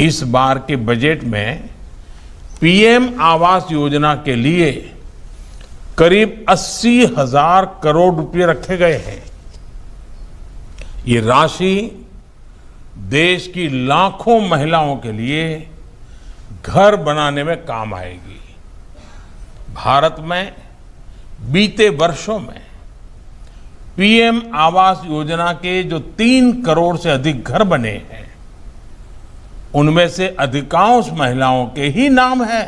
इस बार के बजट में पीएम आवास योजना के लिए करीब 80,000 करोड़ रुपए रखे गए हैं। ये राशि देश की लाखों महिलाओं के लिए घर बनाने में काम आएगी। भारत में बीते वर्षों में पीएम आवास योजना के जो 3 करोड़ से अधिक घर बने हैं, उनमें से अधिकांश महिलाओं के ही नाम है।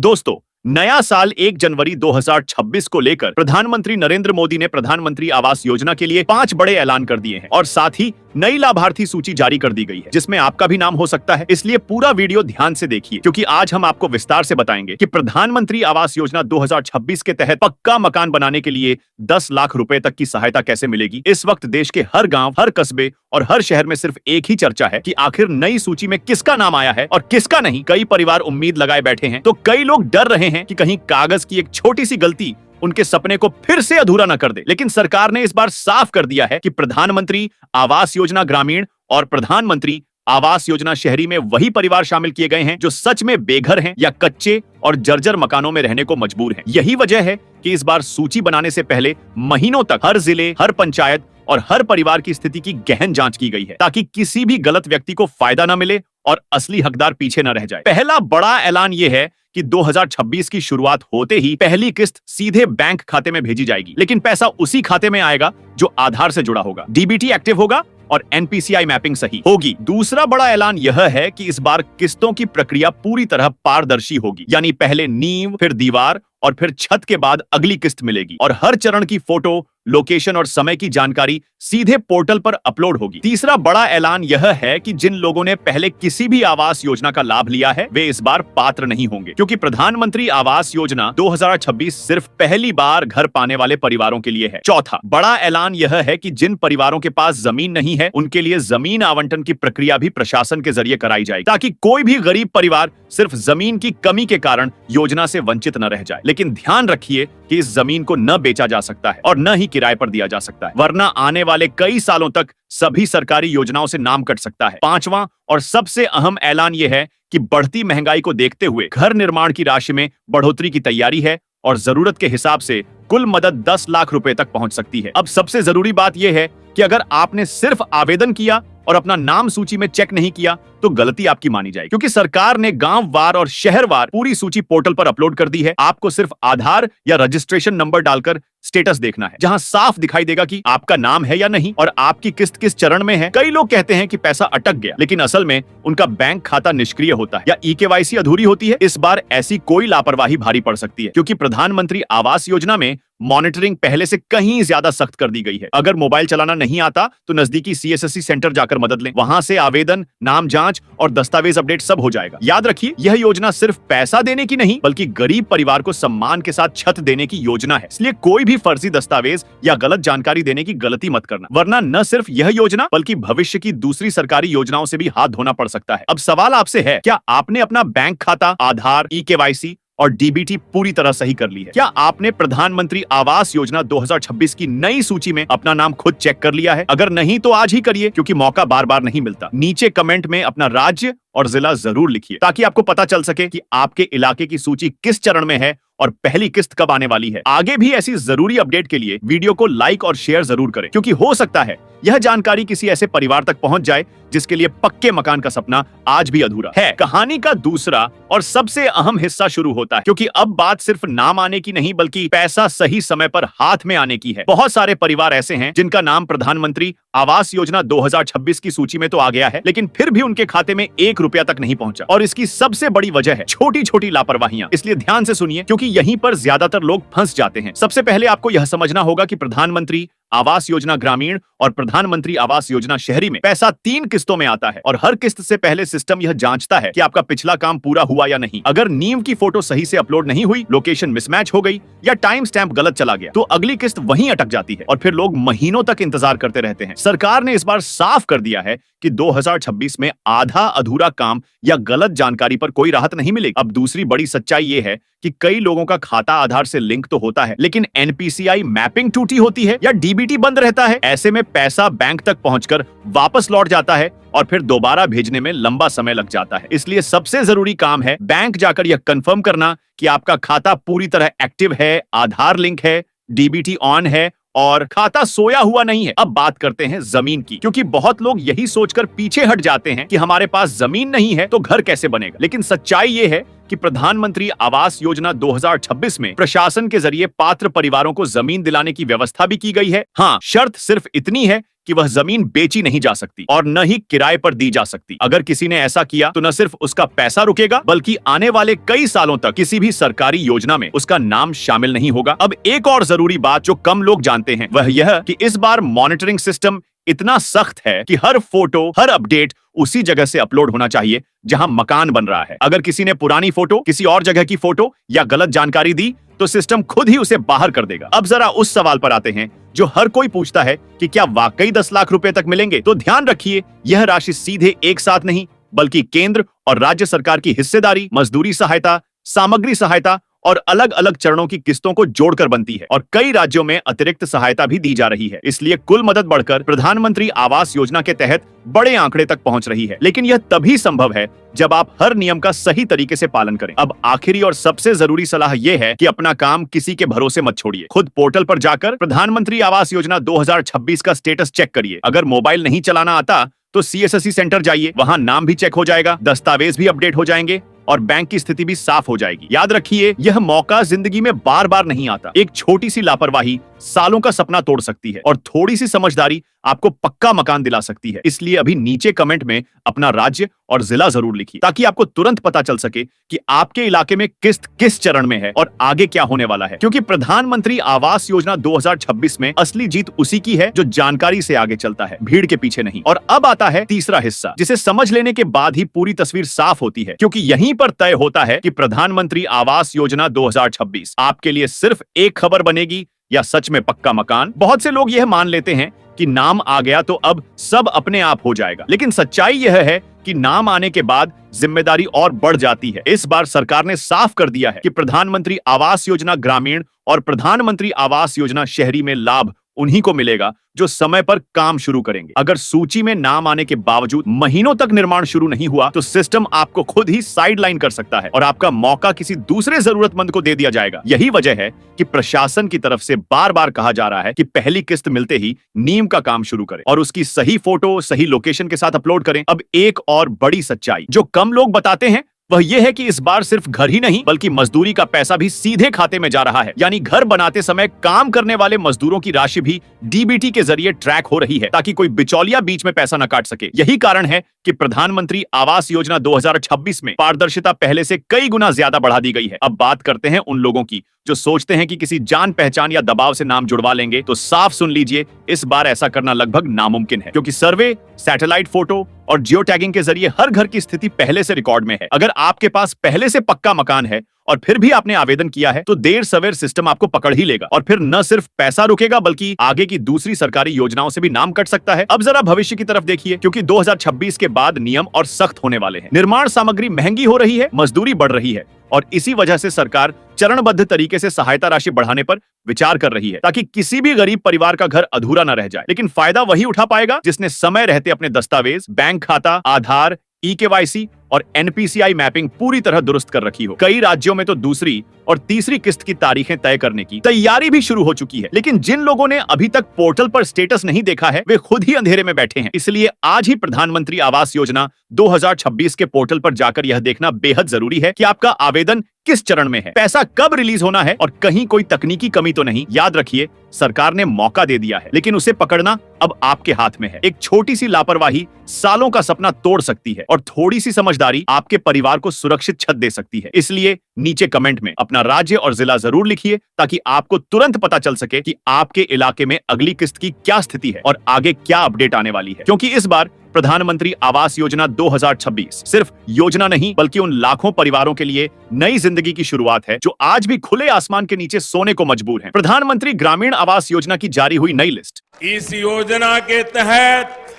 दोस्तों, नया साल 1 जनवरी 2026 को लेकर प्रधानमंत्री नरेंद्र मोदी ने प्रधानमंत्री आवास योजना के लिए 5 बड़े ऐलान कर दिए हैं और साथ ही नई लाभार्थी सूची जारी कर दी गई है, जिसमें आपका भी नाम हो सकता है। इसलिए पूरा वीडियो ध्यान से देखिए, क्योंकि आज हम आपको विस्तार से बताएंगे कि प्रधानमंत्री आवास योजना 2026 के तहत पक्का मकान बनाने के लिए 10 लाख रुपए तक की सहायता कैसे मिलेगी। इस वक्त देश के हर गांव, हर कस्बे और हर शहर में सिर्फ एक ही चर्चा है कि आखिर नई सूची में किसका नाम आया है और किसका नहीं। कई परिवार उम्मीद लगाए बैठे हैं, तो कई लोग डर रहे हैं कि कहीं कागज की एक छोटी सी गलती उनके सपने को फिर से अधूरा न कर दे। लेकिन सरकार ने इस बार साफ कर दिया है कि प्रधानमंत्री आवास योजना ग्रामीण और प्रधानमंत्री आवास योजना शहरी में वही परिवार शामिल किए गए हैं जो सच में बेघर हैं या कच्चे और जर्जर मकानों में रहने को मजबूर हैं। यही वजह है कि इस बार सूची बनाने से पहले महीनों तक हर जिले, हर पंचायत और हर परिवार की स्थिति की गहन जांच की गई है, ताकि किसी भी गलत व्यक्ति को फायदा न मिले और असली हकदार पीछे न रह जाए। पहला बड़ा ऐलान यह है कि 2026 की शुरुआत होते ही पहली किस्त सीधे बैंक खाते में भेजी जाएगी, लेकिन पैसा उसी खाते में आएगा जो आधार से जुड़ा होगा, डीबीटी एक्टिव होगा और एनपीसीआई मैपिंग सही होगी। दूसरा बड़ा ऐलान यह है कि इस बार किस्तों की प्रक्रिया पूरी तरह पारदर्शी होगी, यानी पहले नींव, फिर दीवार और फिर छत के बाद अगली किस्त मिलेगी और हर चरण की फोटो, लोकेशन और समय की जानकारी सीधे पोर्टल पर अपलोड होगी। तीसरा बड़ा ऐलान यह है कि जिन लोगों ने पहले किसी भी आवास योजना का लाभ लिया है, वे इस बार पात्र नहीं होंगे, क्योंकि प्रधानमंत्री आवास योजना 2026 सिर्फ पहली बार घर पाने वाले परिवारों के लिए है। चौथा बड़ा ऐलान यह है कि जिन परिवारों के पास जमीन नहीं है, उनके लिए जमीन आवंटन की प्रक्रिया भी प्रशासन के जरिए कराई जाएगी, ताकि कोई भी गरीब परिवार सिर्फ जमीन की कमी के कारण योजना से वंचित न रह जाए। लेकिन ध्यान रखिए कि इस जमीन को न बेचा जा सकता है और न ही किराए पर दिया जा सकता है, वरना आने वाले कई सालों तक सभी सरकारी योजनाओं से नाम कट सकता है। पांचवां और सबसे अहम ऐलान यह है कि बढ़ती महंगाई को देखते हुए घर निर्माण की राशि में बढ़ोतरी की तैयारी है और जरूरत के हिसाब से कुल मदद 10 लाख रुपए तक पहुंच सकती है। अब सबसे जरूरी बात यह है कि अगर आपने सिर्फ आवेदन किया और अपना नाम सूची में चेक नहीं किया, तो गलती आपकी मानी जाएगी, क्योंकि सरकार ने गांव वार और शहर वार पूरी सूची पोर्टल पर अपलोड कर दी है। आपको सिर्फ आधार या रजिस्ट्रेशन नंबर डालकर स्टेटस देखना है, जहां साफ दिखाई देगा कि आपका नाम है या नहीं और आपकी किस्त किस चरण में है। कई लोग कहते हैं कि पैसा अटक गया, लेकिन असल में उनका बैंक खाता निष्क्रिय होता है या ईकेवाईसी अधूरी होती है। इस बार ऐसी कोई लापरवाही भारी पड़ सकती है, क्योंकि प्रधानमंत्री आवास योजना में मॉनिटरिंग पहले से कहीं ज्यादा सख्त कर दी गई है। अगर मोबाइल चलाना नहीं आता तो नजदीकी सीएससी सेंटर जाकर मदद लें, वहां से आवेदन, नाम जांच और दस्तावेज अपडेट सब हो जाएगा। याद रखिए, यह योजना सिर्फ पैसा देने की नहीं, बल्कि गरीब परिवार को सम्मान के साथ छत देने की योजना है। इसलिए कोई भी फर्जी दस्तावेज या गलत जानकारी देने की गलती मत करना, वरना न सिर्फ यह योजना बल्कि भविष्य की दूसरी सरकारी योजनाओं से भी हाथ धोना पड़ सकता है। अब सवाल आपसे है, क्या आपने अपना बैंक खाता, आधार, ईकेवाईसी और डीबीटी पूरी तरह सही कर ली है? क्या आपने प्रधानमंत्री आवास योजना 2026 की नई सूची में अपना नाम खुद चेक कर लिया है? अगर नहीं तो आज ही करिए, क्योंकि मौका बार बार नहीं मिलता। नीचे कमेंट में अपना राज्य और जिला जरूर लिखिए, ताकि आपको पता चल सके कि आपके इलाके की सूची किस चरण में है और पहली किस्त कब आने वाली है। आगे भी ऐसी जरूरी अपडेट के लिए वीडियो को लाइक और शेयर जरूर करें, क्योंकि हो सकता है यह जानकारी किसी ऐसे परिवार तक पहुंच जाए जिसके लिए पक्के मकान का सपना आज भी अधूरा है। कहानी का दूसरा और सबसे अहम हिस्सा शुरू होता है, क्योंकि अब बात सिर्फ नाम आने की नहीं, बल्कि पैसा सही समय पर हाथ में आने की है। बहुत सारे परिवार ऐसे हैं जिनका नाम प्रधानमंत्री आवास योजना 2026 की सूची में तो आ गया है, लेकिन फिर भी उनके खाते में 1 रुपया तक नहीं पहुंचा, और इसकी सबसे बड़ी वजह है छोटी छोटी लापरवाहियां। इसलिए ध्यान से सुनिए, क्योंकि यहीं पर ज्यादातर लोग फंस जाते हैं। सबसे पहले आपको यह समझना होगा कि प्रधानमंत्री आवास योजना ग्रामीण और प्रधानमंत्री आवास योजना शहरी में पैसा 3 किस्तों में आता है, और हर किस्त से पहले सिस्टम यह जांचता है कि आपका पिछला काम पूरा हुआ या नहीं। अगर नींव की फोटो सही से अपलोड नहीं हुई, लोकेशन मिसमैच हो गई या टाइम स्टैंप गलत चला गया, तो अगली किस्त वहीं अटक जाती है और फिर लोग महीनों तक इंतजार करते रहते हैं। सरकार ने इस बार साफ कर दिया है कि 2026 में आधा अधूरा काम या गलत जानकारी पर कोई राहत नहीं मिलेगी। अब दूसरी बड़ी सच्चाई यह है कि कई लोगों का खाता आधार से लिंक तो होता है, लेकिन एनपीसीआई मैपिंग टूटी होती है या डीबीटी डीबीटी बंद रहता है। ऐसे में पैसा बैंक तक पहुंचकर वापस लौट जाता है और फिर दोबारा भेजने में लंबा समय लग जाता है। इसलिए सबसे जरूरी काम है बैंक जाकर यह कंफर्म करना कि आपका खाता पूरी तरह एक्टिव है, आधार लिंक है, डीबीटी ऑन है और खाता सोया हुआ नहीं है। अब बात करते हैं जमीन की, क्योंकि बहुत लोग यही सोचकर पीछे हट जाते हैं कि हमारे पास जमीन नहीं है तो घर कैसे बनेगा। लेकिन सच्चाई ये है कि प्रधानमंत्री आवास योजना 2026 में प्रशासन के जरिए पात्र परिवारों को जमीन दिलाने की व्यवस्था भी की गई है। हाँ, शर्त सिर्फ इतनी है कि वह जमीन बेची नहीं जा सकती और न ही किराए पर दी जा सकती। अगर किसी ने ऐसा किया तो न सिर्फ उसका पैसा रुकेगा बल्कि आने वाले कई सालों तक किसी भी सरकारी योजना में उसका नाम शामिल नहीं होगा। अब एक और जरूरी बात जो कम लोग जानते हैं वह यह कि इस बार मॉनिटरिंग सिस्टम इतना सख्त है कि हर फोटो, हर अपडेट उसी जगह से अपलोड होना चाहिए जहां मकान बन रहा है। अगर किसी ने पुरानी फोटो, किसी और जगह की फोटो या गलत जानकारी दी तो सिस्टम खुद ही उसे बाहर कर देगा। अब जरा उस सवाल पर आते हैं जो हर कोई पूछता है कि क्या वाकई 10 लाख रुपए तक मिलेंगे। तो ध्यान रखिए, यह राशि सीधे एक साथ नहीं बल्कि केंद्र और राज्य सरकार की हिस्सेदारी, मजदूरी सहायता, सामग्री सहायता और अलग अलग चरणों की किस्तों को जोड़कर बनती है और कई राज्यों में अतिरिक्त सहायता भी दी जा रही है। इसलिए कुल मदद बढ़कर प्रधानमंत्री आवास योजना के तहत बड़े आंकड़े तक पहुंच रही है। लेकिन यह तभी संभव है जब आप हर नियम का सही तरीके से पालन करें। अब आखिरी और सबसे जरूरी सलाह यह है कि अपना काम किसी के भरोसे मत छोड़िए। खुद पोर्टल पर जाकर प्रधानमंत्री आवास योजना 2026 का स्टेटस चेक करिए। अगर मोबाइल नहीं चलाना आता तो CSSC सेंटर जाइए, वहां नाम भी चेक हो जाएगा, दस्तावेज भी अपडेट हो जाएंगे और बैंक की स्थिति भी साफ हो जाएगी। याद रखिए, यह मौका जिंदगी में बार बार नहीं आता। एक छोटी सी लापरवाही सालों का सपना तोड़ सकती है और थोड़ी सी समझदारी आपको पक्का मकान दिला सकती है। इसलिए अभी नीचे कमेंट में अपना राज्य और जिला जरूर लिखिए ताकि आपको तुरंत पता चल सके कि आपके इलाके में किस्त किस चरण में है और आगे क्या होने वाला है। क्योंकि प्रधानमंत्री आवास योजना 2026 में असली जीत उसी की है जो जानकारी से आगे चलता है, भीड़ के पीछे नहीं। और अब आता है तीसरा हिस्सा, जिसे समझ लेने के बाद ही पूरी तस्वीर साफ होती है, क्योंकि यहीं पर तय होता है कि प्रधानमंत्री आवास योजना 2026 आपके लिए सिर्फ एक खबर बनेगी या सच में पक्का मकान। बहुत से लोग यह मान लेते हैं कि नाम आ गया तो अब सब अपने आप हो जाएगा, लेकिन सच्चाई यह है कि नाम आने के बाद जिम्मेदारी और बढ़ जाती है। इस बार सरकार ने साफ कर दिया है कि प्रधानमंत्री आवास योजना ग्रामीण और प्रधानमंत्री आवास योजना शहरी में लाभ उन्हीं को मिलेगा जो समय पर काम शुरू करेंगे। अगर सूची में नाम आने के बावजूद महीनों तक निर्माण शुरू नहीं हुआ तो सिस्टम आपको खुद ही साइडलाइन कर सकता है और आपका मौका किसी दूसरे जरूरतमंद को दे दिया जाएगा। यही वजह है कि प्रशासन की तरफ से बार बार कहा जा रहा है कि पहली किस्त मिलते ही नीम का काम शुरू करें और उसकी सही फोटो सही लोकेशन के साथ अपलोड करें। अब एक और बड़ी सच्चाई जो कम लोग बताते हैं वह यह है कि इस बार सिर्फ घर ही नहीं बल्कि मजदूरी का पैसा भी सीधे खाते में जा रहा है। यानी घर बनाते समय काम करने वाले मजदूरों की राशि भी डीबीटी के जरिए ट्रैक हो रही है ताकि कोई बिचौलिया बीच में पैसा न काट सके। यही कारण है कि प्रधानमंत्री आवास योजना 2026 में पारदर्शिता पहले से कई गुना ज्यादा बढ़ा दी गई है। अब बात करते हैं उन लोगों की जो सोचते हैं कि किसी जान पहचान या दबाव से नाम जुड़वा लेंगे। तो साफ सुन लीजिए, इस बार ऐसा करना लगभग नामुमकिन है, क्योंकि सर्वे, सैटेलाइट फोटो और जियो टैगिंग के जरिए हर घर की स्थिति पहले से रिकॉर्ड में है। अगर आपके पास पहले से पक्का मकान है और फिर भी आपने आवेदन किया है तो देर सवेर सिस्टम आपको पकड़ ही लेगा और फिर न सिर्फ पैसा रुकेगा बल्कि आगे की दूसरी सरकारी योजनाओं से भी नाम कट सकता है। अब जरा भविष्य की तरफ देखिए, क्योंकि 2026 के बाद नियम और सख्त होने वाले हैं। निर्माण सामग्री महंगी हो रही है, मजदूरी बढ़ रही है और इसी वजह से सरकार चरणबद्ध तरीके से सहायता राशि बढ़ाने पर विचार कर रही है ताकि किसी भी गरीब परिवार का घर अधूरा न रह जाए। लेकिन फायदा वही उठा पाएगा जिसने समय रहते अपने दस्तावेज, बैंक खाता, आधार, EKYC और NPCI मैपिंग पूरी तरह दुरुस्त कर रखी हो। कई राज्यों में तो दूसरी और तीसरी किस्त की तारीखें तय करने की तैयारी भी शुरू हो चुकी है। लेकिन जिन लोगों ने अभी तक पोर्टल पर स्टेटस नहीं देखा है वे खुद ही अंधेरे में बैठे हैं। इसलिए आज ही प्रधानमंत्री आवास योजना 2026 के पोर्टल पर जाकर यह देखना बेहद जरूरी है कि आपका आवेदन किस चरण में है, पैसा कब रिलीज होना है और कहीं कोई तकनीकी कमी तो नहीं। याद रखिए, सरकार ने मौका दे दिया है लेकिन उसे पकड़ना अब आपके हाथ में है। एक छोटी सी लापरवाही सालों का सपना तोड़ सकती है और थोड़ी सी समझदारी आपके परिवार को सुरक्षित छत दे सकती है। इसलिए नीचे कमेंट में अपना राज्य और जिला जरूर लिखिए ताकि आपको तुरंत पता चल सके कि आपके इलाके में अगली किस्त की क्या स्थिति है और आगे क्या अपडेट आने वाली है। क्योंकि इस बार प्रधानमंत्री आवास योजना 2026 सिर्फ योजना नहीं बल्कि उन लाखों परिवारों के लिए नई जिंदगी की शुरुआत है जो आज भी खुले आसमान के नीचे सोने को मजबूर हैं। प्रधानमंत्री ग्रामीण आवास योजना की जारी हुई नई लिस्ट। इस योजना के तहत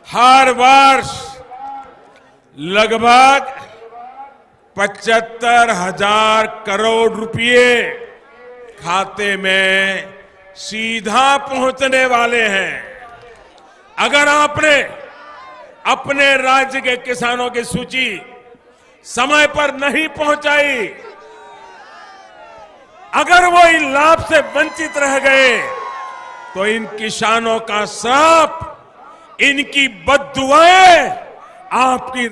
हर वर्ष लगभग 75,000 करोड़ रुपए खाते में सीधा पहुंचने वाले हैं। अगर आपने अपने राज्य के किसानों की सूची समय पर नहीं पहुंचाई, अगर वो इन लाभ से वंचित रह गए, तो इन किसानों का श्राप, इनकी बद्दुआएं आपकी